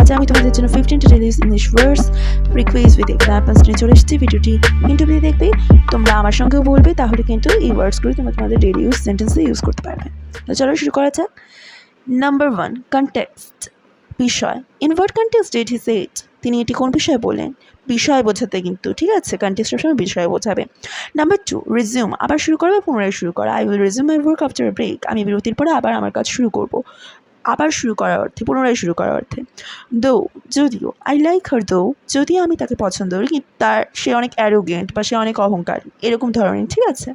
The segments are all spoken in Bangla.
আজ আমি তোমাদের জন্য 15টা ডেইলি ইংলিশ ওয়ার্ডস প্রিকুইজ উইথ এক্সাম্পলস নিয়ে চলে এসেছি। ভিডিওটি ইন্টারভিউ দেখবে, তোমরা আমার সঙ্গেও বলবে, তাহলে কিন্তু এই ওয়ার্ডসগুলো তোমরা তোমাদের ডেইলি ইউজ সেন্টেন্সে ইউজ করতে পারবে। তো চলো শুরু করা যাক। নাম্বার 1, কনটেক্সট, বিষয়। In what context did he say it? তিনি এটি কোন বিষয়ে বললেন? বিষয় বোঝাতে কিন্তু, ঠিক আছে, কনটেক্সট সবসময় বিষয় বোঝাবে। নাম্বার 2, রিজিউম, আবার শুরু করা বা পুনরায় শুরু করা। I will resume my work after a break, আমি বিরতির পরে আবার আমার কাজ শুরু করব। আবার শুরু করার অর্থে, পুনরায় শুরু করার অর্থে। দো, যদিও, আই লাইক হার দো, যদিও আমি তাকে পছন্দ করি কিন্তু সে অনেক অ্যারোগেন্ট বা সে অনেক অহংকারী, এরকম ধরনের, ঠিক আছে।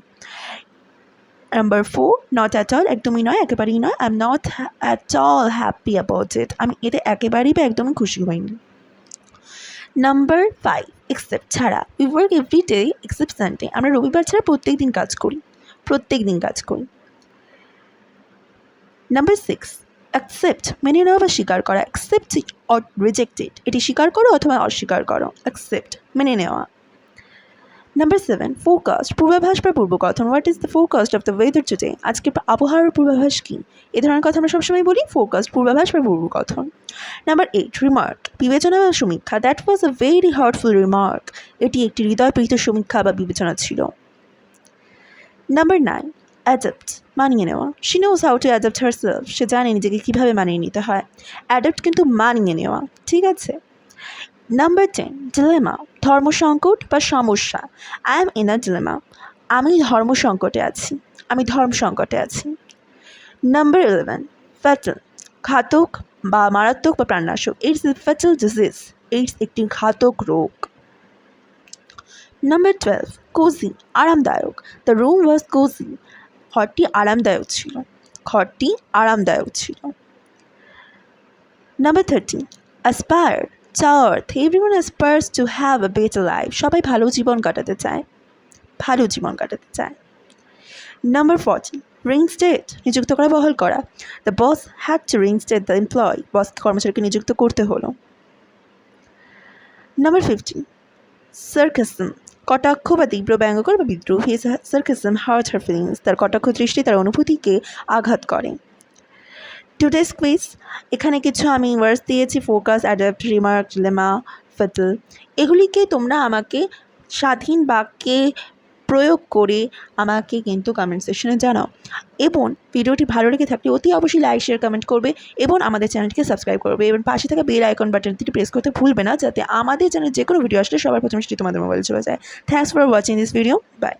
নাম্বার 4, নট অ্যাট অল, একদমই নয়, একেবারেই নয়। I am not at all happy about it, আমি এতে একেবারেই বা একদমই খুশি হইনি। নাম্বার 5, এক্সেপ্ট, ছাড়া। We work every day except Sunday, আমরা রবিবার ছাড়া প্রত্যেক দিন কাজ করি, প্রত্যেক দিন কাজ করি। নাম্বার 6, অ্যাকসেপ্ট, মেনে নেওয়া বা স্বীকার করা। অ্যাকসেপ্ট অর রিজেক্টেড, এটি স্বীকার করো অথবা অস্বীকার করো। অ্যাকসেপ্ট, মেনে নেওয়া। নাম্বার 7, ফোরকাস্ট, পূর্বাভাস বা পূর্বকথন। What is the forecast of the weather today? আজকে আবহাওয়ার পূর্বাভাস কী? এ ধরনের কথা আমরা সবসময় বলি, ফোরকাস্ট, পূর্বাভাস বা পূর্বকথন। নাম্বার 8, রিমার্ক, বিবেচনা বা সমীক্ষা। That was a very heartful remark, এটি একটি হৃদয়প্রীত সমীক্ষা বা বিবেচনা ছিল। নাম্বার 9, অ্যাডাপ্ট, মানিয়ে নেওয়া। She knows how to adapt herself, সে জানে নিজেকে কীভাবে মানিয়ে নিতে হয়। অ্যাডাপ্ট কিন্তু মানিয়ে নেওয়া, ঠিক আছে। নাম্বার 10, ডিলেমা, ধর্মসংকট বা সমস্যা। I am in a dilemma, আমি ধর্ম সংকটে আছি, আমি ধর্ম সংকটে আছি। নাম্বার 11, ফ্যাটাল, ঘাতক বা মারাত্মক বা প্রাণনাশক। It's a fatal disease, AIDS একটি ঘাতক রোগ। নাম্বার 12, কোজি, আরামদায়ক। দ্য রুম ওয়াজ কোজি, ঘরটি আরামদায়ক ছিল, ঘরটি আরামদায়ক ছিল। নাম্বার 13, অ্যাসপায়ার, চাওয়ার অর্থে। Everyone aspires to have a better life, সবাই ভালো জীবন কাটাতে চায়, ভালো জীবন কাটাতে চায়। নাম্বার 14, রিইনস্টেট, নিযুক্ত করা, বহাল করা। The boss had to reinstate the employee, বসকে কর্মচারীকে নিযুক্ত করতে হলো। নাম্বার 15, সার্কাসম, কটাক্ষ বা তীব্র ব্যঙ্গকর বা বিদ্রুপ। হিজ সার্কাসম হার্ট হার ফিলিংস, তার কটাক্ষ দৃষ্টি তার অনুভূতিকে আঘাত করে। টুডেস কুইজ, এখানে কিছু আমি ওয়ার্ডস দিয়েছি, focus, adapt, remark, dilemma, fatal. এগুলিকে তোমরা আমাকে স্বাধীন বাক্যে প্রয়োগ করে আমাকে কিন্তু কমেন্ট সেকশনে জানাও। এবং ভিডিওটি ভালো লেগে থাকলে অতি অবশ্যই লাইক, শেয়ার, কমেন্ট করবে এবং আমাদের চ্যানেলটিকে সাবস্ক্রাইব করবে এবং পাশে থাকা বেল আইকন বাটনটি প্রেস করতে ভুলবে না, যাতে আমাদের চ্যানেলে যে কোনো ভিডিও আসলে সবার প্রথমে সেটি তোমাদের মোবাইলে চলে যায়। Thanks for watching this video, by.